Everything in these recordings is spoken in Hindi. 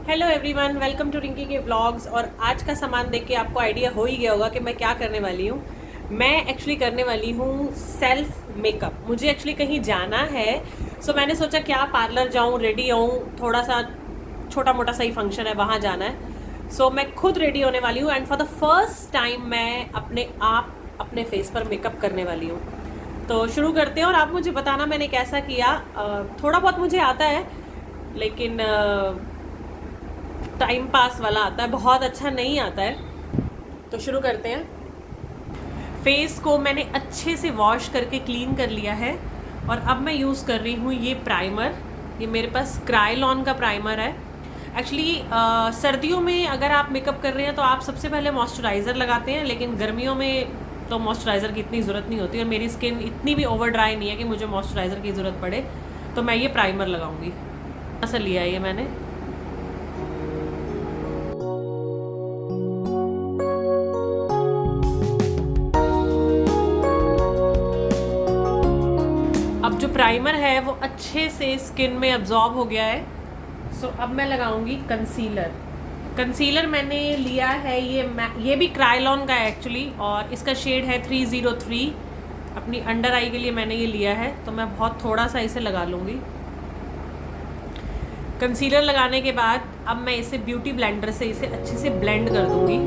Hello everyone, welcome to Rinki के व्लॉग्स। और आज का सामान देख के आपको आइडिया हो ही गया होगा कि मैं क्या करने वाली हूँ। मैं एक्चुअली करने वाली हूँ सेल्फ मेकअप। मुझे एक्चुअली कहीं जाना है, सो मैंने सोचा क्या पार्लर जाऊँ, रेडी आऊँ, थोड़ा सा छोटा मोटा सा ही फंक्शन है, वहाँ जाना है। सो मैं खुद रेडी होने वाली हूँ and for the first time मैं अपने फेस पर मेकअप करने वाली हूँ। तो शुरू करते हैं और आप मुझे बताना मैंने कैसा किया। थोड़ा बहुत मुझे आता है, लेकिन टाइम पास वाला आता है, बहुत अच्छा नहीं आता है। तो शुरू करते हैं। फेस को मैंने अच्छे से वॉश करके क्लीन कर लिया है और अब मैं यूज़ कर रही हूँ ये प्राइमर। ये मेरे पास क्रायोलॉन का प्राइमर है। एक्चुअली सर्दियों में अगर आप मेकअप कर रहे हैं तो आप सबसे पहले मॉइस्चराइज़र लगाते हैं, लेकिन गर्मियों में तो मॉइस्चराइज़र की इतनी ज़रूरत नहीं होती और मेरी स्किन इतनी भी ओवर ड्राई नहीं है कि मुझे मॉइस्चराइज़र की ज़रूरत पड़े। तो मैं ये प्राइमर लगाऊंगी। ऐसा लिया है ये मैंने। अब जो प्राइमर है वो अच्छे से स्किन में अब्जॉर्ब हो गया है। सो अब मैं लगाऊंगी कंसीलर। कंसीलर मैंने लिया है ये भी क्रायोलॉन का है एक्चुअली, और इसका शेड है 303। अपनी अंडर आई के लिए मैंने ये लिया है, तो मैं बहुत थोड़ा सा इसे लगा लूँगी। कंसीलर लगाने के बाद अब मैं इसे ब्यूटी ब्लेंडर से इसे अच्छे से ब्लेंड कर दूँगी।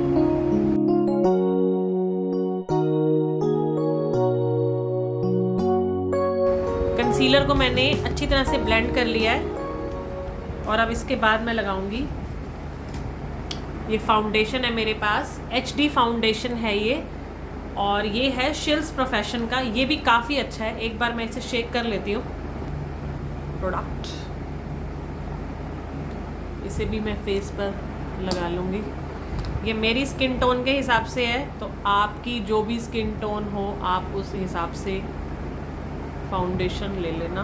कंसीलर को मैंने अच्छी तरह से ब्लेंड कर लिया है और अब इसके बाद मैं लगाऊंगी ये फाउंडेशन है मेरे पास, HD फाउंडेशन है ये, और ये है शिल्स प्रोफेशन का। ये भी काफ़ी अच्छा है। एक बार मैं इसे शेक कर लेती हूँ प्रोडक्ट। इसे भी मैं फेस पर लगा लूँगी। ये मेरी स्किन टोन के हिसाब से है, तो आपकी जो भी स्किन टोन हो आप उस हिसाब से फाउंडेशन ले लेना।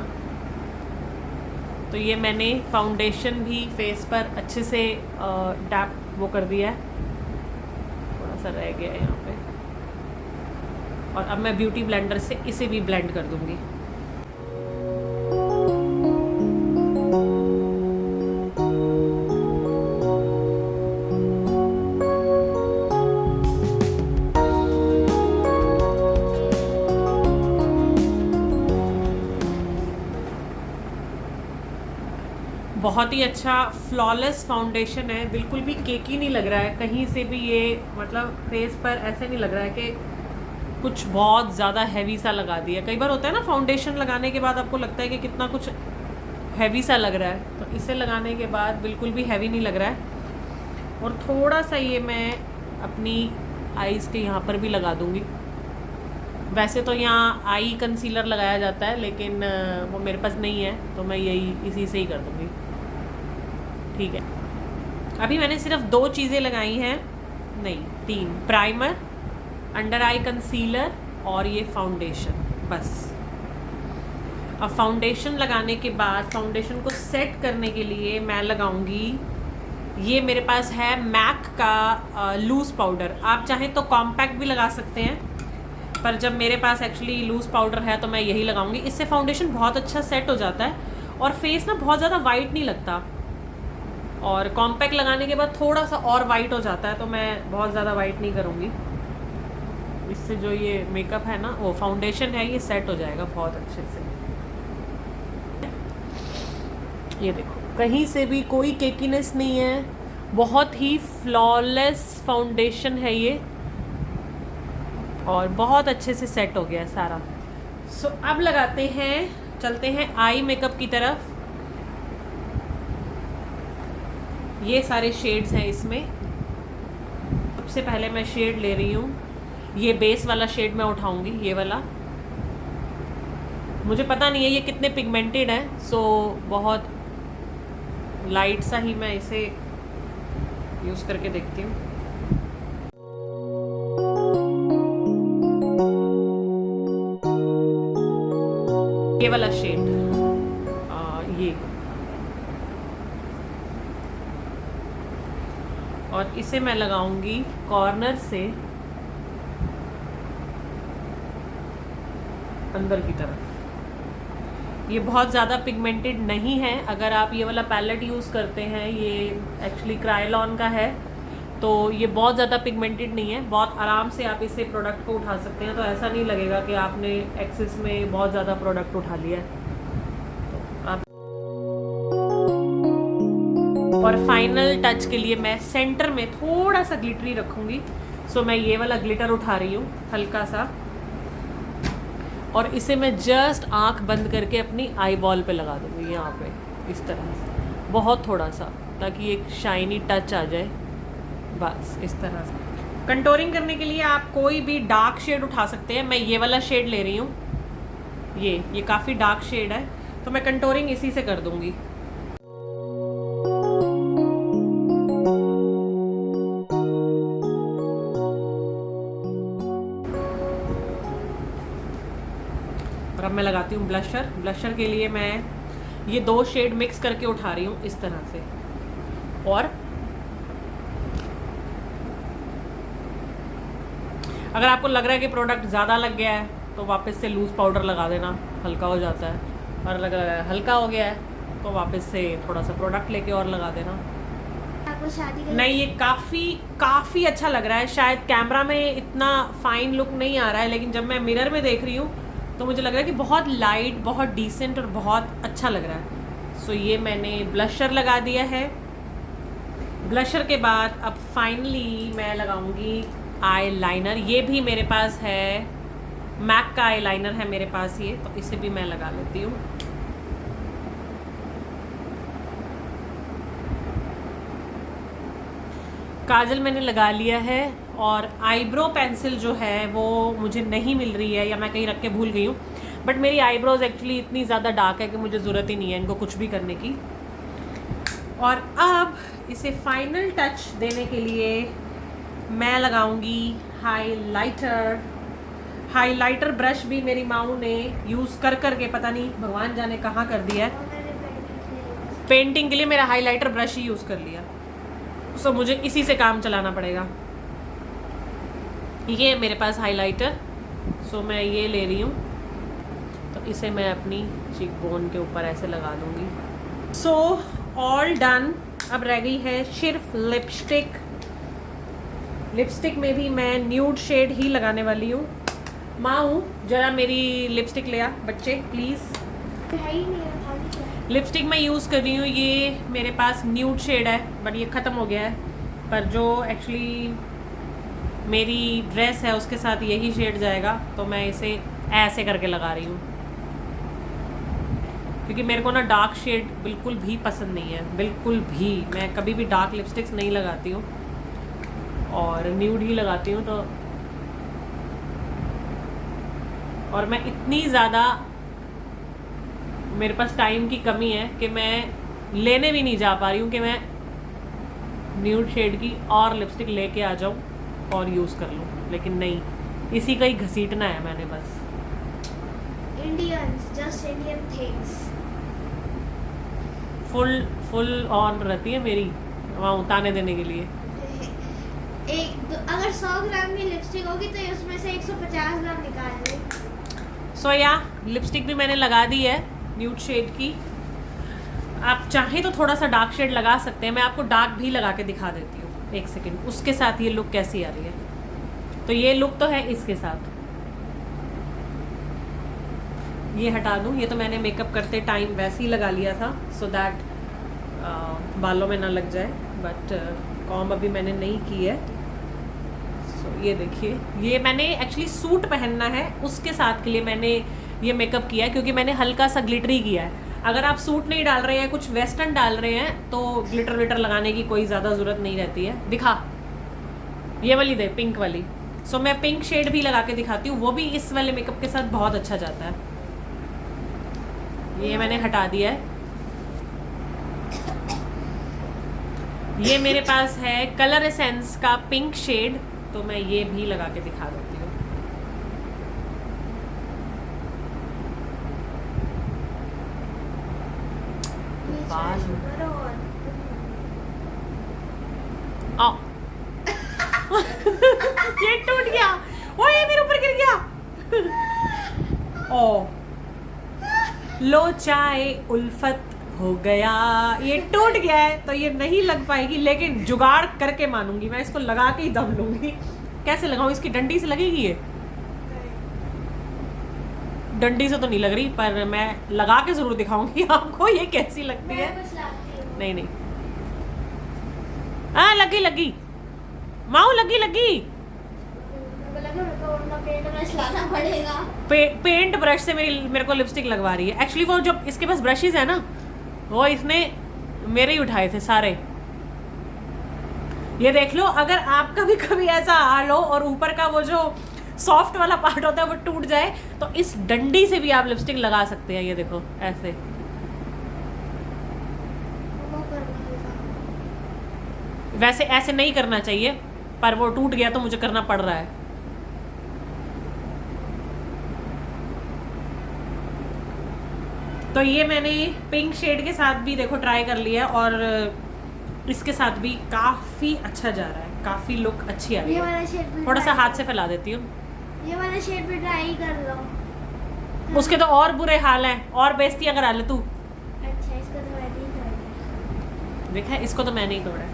तो ये मैंने फाउंडेशन भी फेस पर अच्छे से डैप वो कर दिया है, थोड़ा सा रह गया है यहाँ पे। और अब मैं ब्यूटी ब्लेंडर से इसे भी ब्लेंड कर दूँगी। बहुत ही अच्छा फ्लॉलेस फाउंडेशन है, बिल्कुल भी केकी नहीं लग रहा है कहीं से भी। ये मतलब फेस पर ऐसे नहीं लग रहा है कि कुछ बहुत ज़्यादा हैवी सा लगा दिया। कई बार होता है ना, फाउंडेशन लगाने के बाद आपको लगता है कि कितना कुछ हैवी सा लग रहा है, तो इसे लगाने के बाद बिल्कुल भी हैवी नहीं लग रहा है। और थोड़ा सा ये मैं अपनी आईज़ के यहाँ पर भी लगा दूँगी। वैसे तो यहाँ आई कंसीलर लगाया जाता है, लेकिन वो मेरे पास नहीं है, तो मैं यही इसी से ही कर दूँगी। ठीक है, अभी मैंने सिर्फ 2 चीज़ें लगाई हैं, नहीं 3, प्राइमर, अंडर आई कंसीलर और ये फाउंडेशन, बस। अब फाउंडेशन लगाने के बाद फाउंडेशन को सेट करने के लिए मैं लगाऊंगी, ये मेरे पास है मैक का लूज़ पाउडर। आप चाहें तो कॉम्पैक्ट भी लगा सकते हैं, पर जब मेरे पास एक्चुअली लूज़ पाउडर है तो मैं यही लगाऊंगी। इससे फाउंडेशन बहुत अच्छा सेट हो जाता है और फेस ना बहुत ज़्यादा वाइट नहीं लगता। और कॉम्पैक्ट लगाने के बाद थोड़ा सा और वाइट हो जाता है, तो मैं बहुत ज़्यादा वाइट नहीं करूँगी। इससे जो ये मेकअप है ना, वो फाउंडेशन है, ये सेट हो जाएगा बहुत अच्छे से। ये देखो, कहीं से भी कोई केकीनेस नहीं है, बहुत ही फ्लॉलेस फाउंडेशन है ये, और बहुत अच्छे से सेट हो गया है सारा। सो अब लगाते हैं, चलते हैं आई मेकअप की तरफ। ये सारे शेड्स हैं इसमें। सबसे पहले मैं शेड ले रही हूँ, ये बेस वाला शेड मैं उठाऊंगी, ये वाला। मुझे पता नहीं है ये कितने पिगमेंटेड है, सो बहुत लाइट सा ही मैं इसे यूज़ करके देखती हूँ। ये वाला शेड, ये, और इसे मैं लगाऊंगी कॉर्नर से अंदर की तरफ। ये बहुत ज़्यादा पिगमेंटेड नहीं है। अगर आप ये वाला पैलेट यूज़ करते हैं, ये एक्चुअली क्रायोलॉन का है, तो ये बहुत ज़्यादा पिगमेंटेड नहीं है। बहुत आराम से आप इसे प्रोडक्ट को उठा सकते हैं, तो ऐसा नहीं लगेगा कि आपने एक्सेस में बहुत ज़्यादा प्रोडक्ट उठा लिया है। तो आप, और फाइनल टच के लिए मैं सेंटर में थोड़ा सा ग्लिटरी रखूँगी। सो मैं ये वाला ग्लिटर उठा रही हूँ हल्का सा, और इसे मैं जस्ट आँख बंद करके अपनी आई बॉल पे लगा दूँगी, यहाँ पे इस तरह से, बहुत थोड़ा सा, ताकि एक शाइनी टच आ जाए, बस इस तरह से। कंटोरिंग करने के लिए आप कोई भी डार्क शेड उठा सकते हैं। मैं ये वाला शेड ले रही हूँ, ये काफ़ी डार्क शेड है, तो मैं कंटोरिंग इसी से कर दूँगी। और अब मैं लगाती हूँ ब्लशर। ब्लशर के लिए मैं ये 2 शेड मिक्स करके उठा रही हूँ इस तरह से, और अगर आपको लग रहा है कि प्रोडक्ट ज़्यादा लग गया है तो वापस से लूज़ पाउडर लगा देना, हल्का हो जाता है। और अगर हल्का हो गया है तो वापस से थोड़ा सा प्रोडक्ट लेके और लगा देना। आपको शादी नहीं, ये काफ़ी अच्छा लग रहा है। शायद कैमरा में इतना फाइन लुक नहीं आ रहा है, लेकिन जब मैं मिरर में देख रही हूँ तो मुझे लग रहा है कि बहुत लाइट, बहुत डिसेंट और बहुत अच्छा लग रहा है। सो ये मैंने ब्लशर लगा दिया है। ब्लशर के बाद अब फाइनली मैं लगाऊंगी आई लाइनर। ये भी मेरे पास है, मैक का आई लाइनर है मेरे पास ये, तो इसे भी मैं लगा लेती हूँ। काजल मैंने लगा लिया है, और आईब्रो पेंसिल जो है वो मुझे नहीं मिल रही है, या मैं कहीं रख के भूल गई हूँ। बट मेरी आईब्रोज एक्चुअली इतनी ज़्यादा डार्क है कि मुझे ज़रूरत ही नहीं है इनको कुछ भी करने की। और अब इसे फाइनल टच देने के लिए मैं लगाऊंगी हाइलाइटर। हाइलाइटर ब्रश भी मेरी माऊ ने यूज़ कर के पता नहीं भगवान जाने कहाँ कर दिया है। पेंटिंग के लिए मेरा हाइलाइटर ब्रश ही यूज़ कर लिया, सो मुझे इसी से काम चलाना पड़ेगा। ये मेरे पास हाइलाइटर, सो मैं ये ले रही हूँ, तो इसे मैं अपनी चीक बोन के ऊपर ऐसे लगा दूँगी। So all done. अब रह गई है सिर्फ लिपस्टिक। लिपस्टिक में भी मैं न्यूड शेड ही लगाने वाली हूँ। माँ जरा मेरी लिपस्टिक ले आ बच्चे प्लीज़। लिपस्टिक मैं यूज़ कर रही हूँ, ये मेरे पास न्यूड शेड है, बट ये ख़त्म हो गया है। पर जो एक्चुअली मेरी ड्रेस है उसके साथ यही शेड जाएगा, तो मैं इसे ऐसे करके लगा रही हूँ, क्योंकि मेरे को ना डार्क शेड बिल्कुल भी पसंद नहीं है, बिल्कुल भी। मैं कभी भी डार्क लिपस्टिक्स नहीं लगाती हूँ और न्यूड ही लगाती हूँ। तो और मैं इतनी ज़्यादा, मेरे पास टाइम की कमी है कि मैं लेने भी नहीं जा पा रही हूँ कि मैं न्यूड शेड की और लिपस्टिक लेके आ जाऊँ और यूज़ कर लूँ, लेकिन नहीं, इसी का ही घसीटना है मैंने बस। Indians, just Indian things. Full on रहती है मेरी वहाँ उतारने देने के लिए। अगर 100 ग्राम की लिपस्टिक होगी तो उसमें से 150 ग्राम निकाल ले। सो या लिपस्टिक भी मैंने लगा दी है न्यूड शेड की। आप चाहें तो थोड़ा सा डार्क शेड लगा सकते हैं, मैं आपको डार्क भी लगा के दिखा देती हूँ, एक सेकेंड। उसके साथ ये लुक कैसी आ रही है, तो ये लुक तो है इसके साथ। ये हटा दूँ, ये तो मैंने मेकअप करते टाइम वैसे ही लगा लिया था, सो दैट बालों में ना लग जाए, बट कॉम्ब अभी मैंने नहीं की है। सो ये देखिए, ये मैंने एक्चुअली सूट पहनना है उसके साथ के लिए मैंने ये मेकअप किया है, क्योंकि मैंने हल्का सा ग्लिटरी किया है। अगर आप सूट नहीं डाल रहे हैं, कुछ वेस्टर्न डाल रहे हैं, तो ग्लिटर विटर लगाने की कोई ज़्यादा ज़रूरत नहीं रहती है। दिखा, ये वाली दे, पिंक वाली। सो मैं पिंक शेड भी लगा के दिखाती हूँ, वो भी इस वाले मेकअप के साथ बहुत अच्छा जाता है। ये मैंने हटा दिया है। ये मेरे पास है कलर एसेंस का पिंक शेड, तो मैं ये भी लगा के दिखा देती हूँ। आओ। ये टूट गया, ओए मेरे ऊपर गिर गया। ओ लो चाहे उल्फत हो गया, ये टूट गया है तो ये नहीं लग पाएगी, लेकिन जुगाड़ करके मानूंगी मैं, इसको लगा के ही दम लूंगी। कैसे लगाऊं, इसकी डंडी से लगेगी ये? डंडी से तो नहीं लग रही, पर मैं लगा के जरूर दिखाऊंगी आपको ये कैसी लगती है। नहीं नहीं, हाँ लगी लगी माऊ, लगी लगी। पेंट ब्रश से मेरे को लिपस्टिक लगवा रही है। एक्चुअली वो जो इसके पास ब्रशेस है ना, वो इसने मेरे ही उठाए थे सारे। ये देख लो, अगर आपका भी कभी ऐसा हाल हो और ऊपर का वो जो सॉफ्ट वाला पार्ट होता है वो टूट जाए, तो इस डंडी से भी आप लिपस्टिक लगा सकते हैं। ये देखो ऐसे। वैसे ऐसे नहीं करना चाहिए, पर वो टूट गया तो मुझे करना पड़ रहा है। तो ये मैंने पिंक शेड के साथ भी देखो ट्राई कर लिया, और इसके साथ भी काफी अच्छा जा रहा है, काफी लुक अच्छी आ रही है। थोड़ा सा हाथ से फैला देती हूँ। ये वाला शेड भी ट्राई कर लो। उसके तो और बुरे हाल हैं, और बेइज्जती करा ले तू। अच्छा, इसको तो मैंने ही तोड़ा। देखा, इसको तो मैंने ही तोड़ा।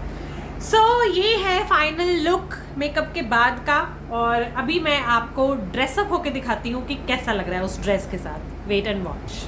सो ये है फाइनल लुक मेकअप के बाद का, और अभी मैं आपको ड्रेसअप होके दिखाती हूँ कि कैसा लग रहा है उस ड्रेस के साथ। Wait and watch.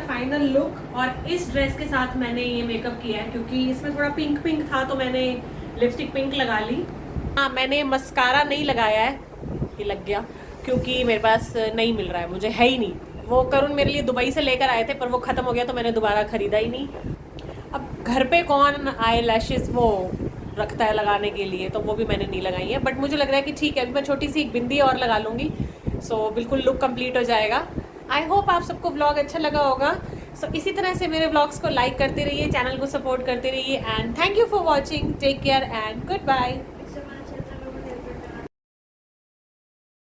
Final look, और इस ड्रेस के साथ मैंने ये मेकअप किया है, क्योंकि इसमें थोड़ा पिंक पिंक था तो मैंने लिपस्टिक पिंक लगा ली। हाँ, मैंने मस्कारा नहीं लगाया है, ये लग गया क्योंकि मेरे पास नहीं मिल रहा है, मुझे है ही नहीं। वो करुण मेरे लिए दुबई से लेकर आए थे, पर वो ख़त्म हो गया तो मैंने दोबारा ख़रीदा ही नहीं। अब घर पे कौन आई लैशेस वो रखता है लगाने के लिए, तो वो भी मैंने नहीं लगाई है। बट मुझे लग रहा है कि ठीक है, अभी मैं छोटी सी एक बिंदी और लगा लूँगी, सो बिल्कुल लुक कंप्लीट हो जाएगा। आई होप आप सबको व्लॉग अच्छा लगा होगा। सो इसी तरह से मेरे व्लॉग्स को लाइक करते रहिए, चैनल को सपोर्ट करते रहिए, and thank you for watching. Take care and good bye.